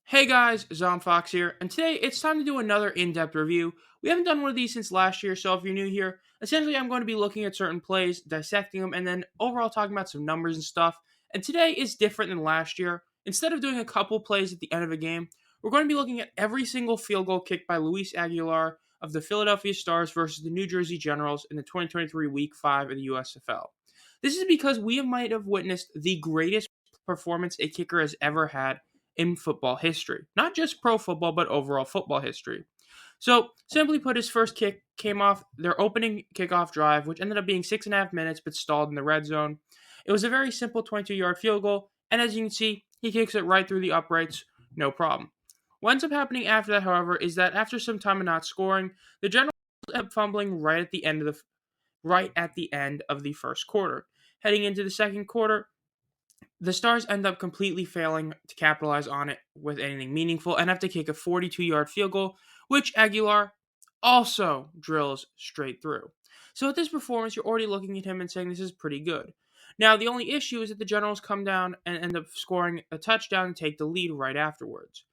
Hey guys, Fox here, and today it's time to do another in-depth review. We haven't done one of these since last year, so if you're new here, essentially I'm going to be looking at certain plays, dissecting them, and then overall talking about some numbers and stuff. And today is different than last year. Instead of doing a couple plays at the end of a game, we're going to be looking at every single field goal kicked by Luis Aguilar of the Philadelphia Stars versus the New Jersey Generals in the 2023 Week 5 of the USFL. This is because we might have witnessed the greatest performance a kicker has ever had in football history. Not just pro football, but overall football history. So, simply put, his first kick came off their opening kickoff drive, which ended up being 6.5 minutes but stalled in the red zone. It was a very simple 22-yard field goal, and as you can see, he kicks it right through the uprights, no problem. What ends up happening after that, however, is that after some time of not scoring, the Generals end up fumbling right at the end of the first quarter. Heading into the second quarter, the Stars end up completely failing to capitalize on it with anything meaningful and have to kick a 42-yard field goal, which Aguilar also drills straight through. So, at this performance, you're already looking at him and saying this is pretty good. Now, the only issue is that the Generals come down and end up scoring a touchdown and take the lead right afterwards.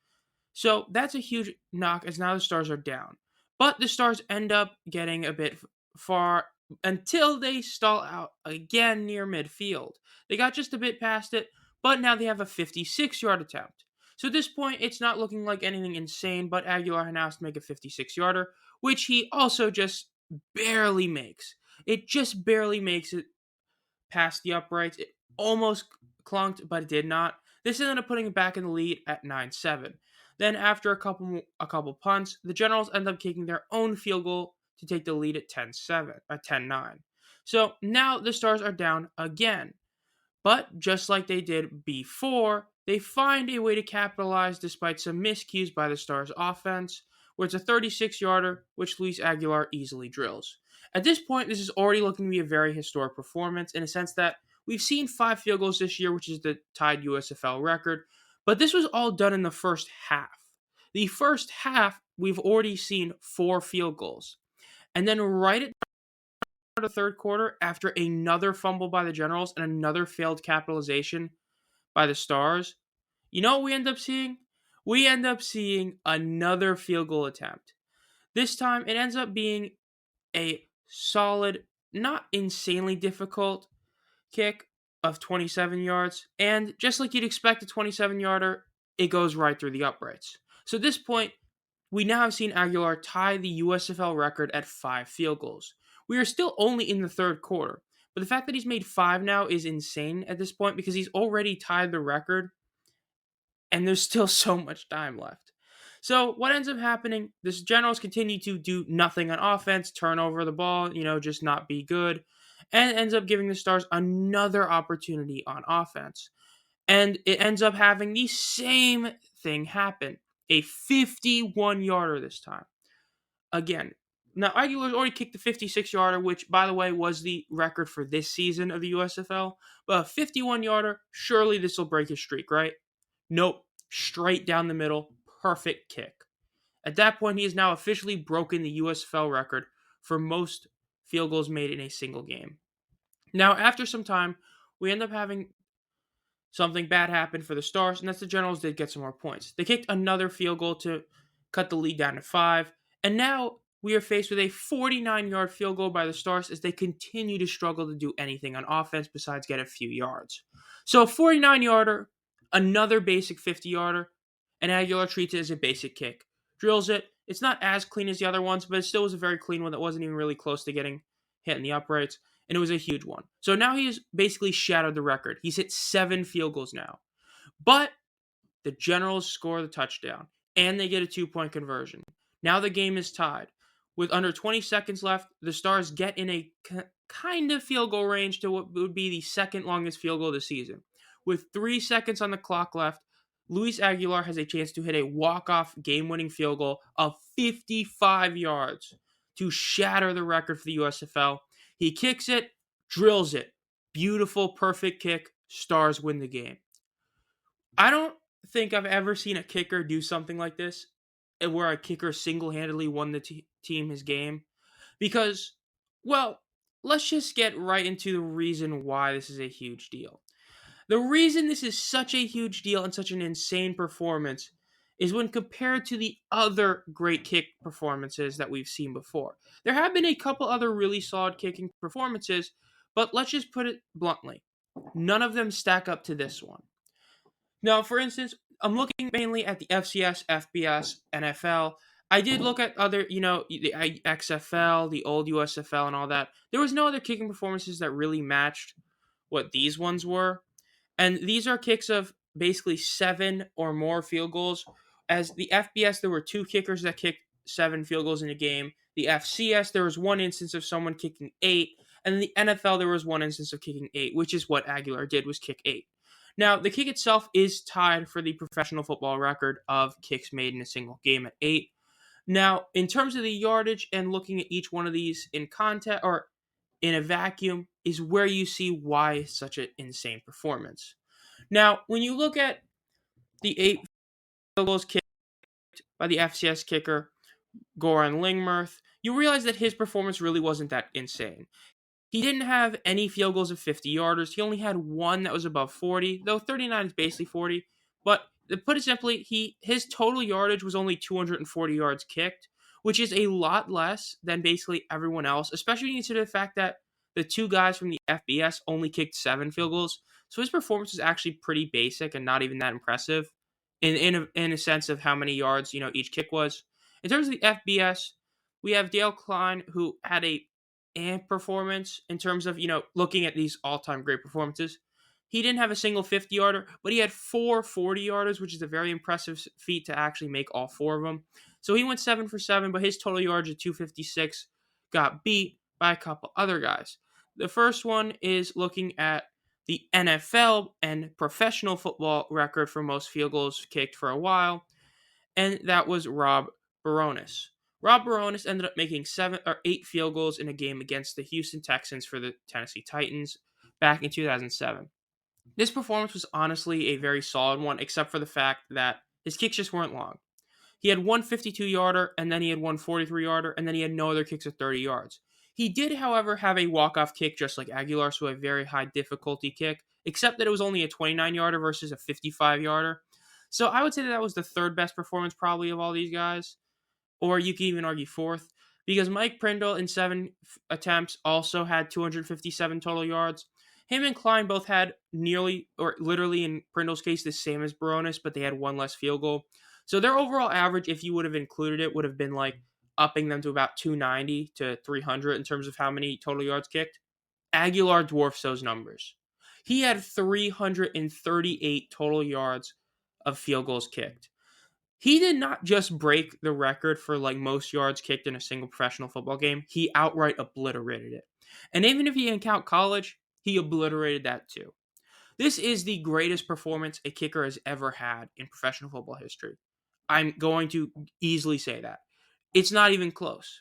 So, that's a huge knock as now the Stars are down. But the Stars end up getting a bit far until they stall out again near midfield. They got just a bit past it, but now they have a 56-yard attempt. So at this point, it's not looking like anything insane, but Aguilar now has to make a 56-yarder, which he also just barely makes. It just barely makes it past the uprights. It almost clunked, but it did not. This ended up putting it back in the lead at 9-7. Then after a couple punts, the Generals end up kicking their own field goal to take the lead at 10-9. So now the Stars are down again. But just like they did before, they find a way to capitalize despite some miscues by the Stars offense, where it's a 36-yarder, which Luis Aguilar easily drills. At this point, this is already looking to be a very historic performance in a sense that we've seen 5 field goals this year, which is the tied USFL record, but this was all done in the first half. The first half, we've already seen 4 field goals. And then right at the third quarter, after another fumble by the Generals and another failed capitalization by the Stars, you know what we end up seeing? We end up seeing another field goal attempt. This time, it ends up being a solid, not insanely difficult kick of 27 yards. And just like you'd expect a 27-yarder, it goes right through the uprights. So at this point, we now have seen Aguilar tie the USFL record at 5 field goals. We are still only in the third quarter, but the fact that he's made 5 now is insane at this point because he's already tied the record and there's still so much time left. So what ends up happening, this Generals continue to do nothing on offense, turn over the ball, just not be good, and it ends up giving the Stars another opportunity on offense. And it ends up having the same thing happen. A 51-yarder this time. Again, now Aguilar's already kicked the 56-yarder, which, by the way, was the record for this season of the USFL. But a 51-yarder, surely this will break his streak, right? Nope. Straight down the middle. Perfect kick. At that point, he has now officially broken the USFL record for most field goals made in a single game. Now, after some time, we end up having something bad happen for the Stars, and that's the Generals did get some more points. They kicked another field goal to cut the lead down to 5, and now we are faced with a 49-yard field goal by the Stars as they continue to struggle to do anything on offense besides get a few yards. So a 49-yarder, another basic 50-yarder, and Aguilar treats it as a basic kick. Drills it. It's not as clean as the other ones, but it still was a very clean one that wasn't even really close to getting hit in the uprights, and it was a huge one. So now he has basically shattered the record. He's hit 7 field goals now. But the Generals score the touchdown, and they get a 2-point conversion. Now the game is tied. With under 20 seconds left, the Stars get in a kind of field goal range to what would be the second longest field goal of the season. With 3 seconds on the clock left, Luis Aguilar has a chance to hit a walk-off game-winning field goal of 55 yards to shatter the record for the USFL. He kicks it, drills it. Beautiful, perfect kick. Stars win the game. I don't think I've ever seen a kicker do something like this, where a kicker single-handedly won the team his game. Because, well, let's just get right into the reason why this is a huge deal. The reason this is such a huge deal and such an insane performance is when compared to the other great kick performances that we've seen before. There have been a couple other really solid kicking performances, but let's just put it bluntly. None of them stack up to this one. Now, for instance, I'm looking mainly at the FCS, FBS, NFL. I did look at other, the XFL, the old USFL, and all that. There was no other kicking performances that really matched what these ones were. And these are kicks of basically 7 or more field goals. As the FBS, there were 2 kickers that kicked 7 field goals in a game. The FCS, there was one instance of someone kicking 8. And in the NFL, there was one instance of kicking 8, which is what Aguilar did, was kick 8. Now, the kick itself is tied for the professional football record of kicks made in a single game at 8. Now, in terms of the yardage and looking at each one of these in context or in a vacuum is where you see why it's such an insane performance. Now, when you look at the 8 field goals kicked by the FCS kicker, Goran Lingmerth, you realize that his performance really wasn't that insane. He didn't have any field goals of 50-yarders. He only had one that was above 40, though 39 is basically 40. But to put it simply, his total yardage was only 240 yards kicked, which is a lot less than basically everyone else, especially when you consider the fact that the 2 guys from the FBS only kicked 7 field goals. So his performance was actually pretty basic and not even that impressive in a sense of how many yards each kick was. In terms of the FBS, we have Dale Klein, who had a performance in terms of looking at these all-time great performances. He didn't have a single 50-yarder, but he had 4 40-yarders, which is a very impressive feat to actually make all 4 of them. So he went 7 for 7, but his total yards at 256 got beat by a couple other guys. The first one is looking at the NFL and professional football record for most field goals kicked for a while, and that was Rob Baronis. Rob Baronis ended up making 7 or 8 field goals in a game against the Houston Texans for the Tennessee Titans back in 2007. This performance was honestly a very solid one, except for the fact that his kicks just weren't long. He had one 52-yarder, and then he had one 43-yarder, and then he had no other kicks of 30 yards. He did, however, have a walk-off kick just like Aguilar, so a very high difficulty kick, except that it was only a 29-yarder versus a 55-yarder. So I would say that was the third best performance probably of all these guys. Or you can even argue fourth, because Mike Prindle in 7 attempts also had 257 total yards. Him and Klein both had nearly, or literally in Prindle's case, the same as Baronis, but they had one less field goal. So their overall average, if you would have included it, would have been like upping them to about 290 to 300 in terms of how many total yards kicked. Aguilar dwarfs those numbers. He had 338 total yards of field goals kicked. He did not just break the record for like most yards kicked in a single professional football game. He outright obliterated it. And even if you didn't count college, he obliterated that too. This is the greatest performance a kicker has ever had in professional football history. I'm going to easily say that. It's not even close.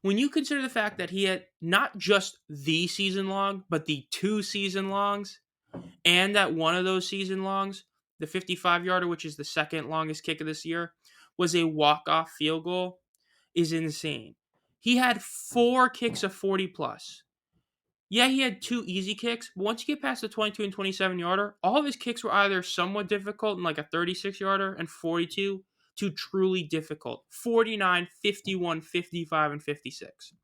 When you consider the fact that he had not just the season long, but the 2 season longs, and that one of those season longs, the 55-yarder, which is the second longest kick of this year, was a walk-off field goal, is insane. He had 4 kicks of 40-plus. Yeah, he had 2 easy kicks, but once you get past the 22 and 27-yarder, all of his kicks were either somewhat difficult, in like a 36-yarder, and 42, to truly difficult, 49, 51, 55, and 56.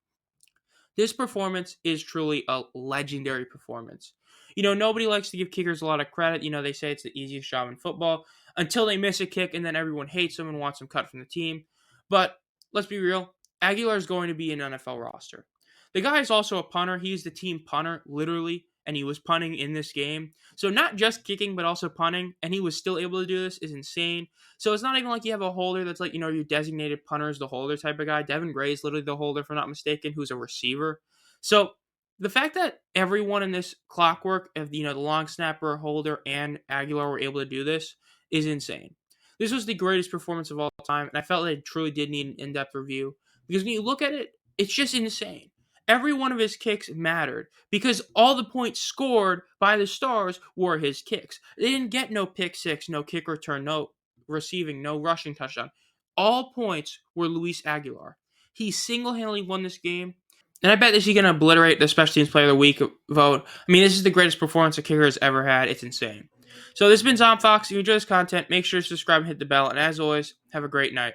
This performance is truly a legendary performance. Nobody likes to give kickers a lot of credit. They say it's the easiest job in football until they miss a kick and then everyone hates them and wants them cut from the team. But let's be real. Aguilar is going to be an NFL roster. The guy is also a punter. He's the team punter, literally, and he was punting in this game. So not just kicking, but also punting, and he was still able to do this is insane. So it's not even like you have a holder that's like, your designated punter is the holder type of guy. Devin Gray is literally the holder, if I'm not mistaken, who's a receiver. So the fact that everyone in this clockwork of, the long snapper, holder, and Aguilar were able to do this is insane. This was the greatest performance of all time, and I felt like it truly did need an in-depth review, because when you look at it, it's just insane. Every one of his kicks mattered because all the points scored by the Stars were his kicks. They didn't get no pick six, no kick return, no receiving, no rushing touchdown. All points were Luis Aguilar. He single-handedly won this game. And I bet that he's going to obliterate the Special Teams Player of the Week vote. I mean, this is the greatest performance a kicker has ever had. It's insane. So this has been Tom Fox. If you enjoy this content, make sure to subscribe and hit the bell. And as always, have a great night.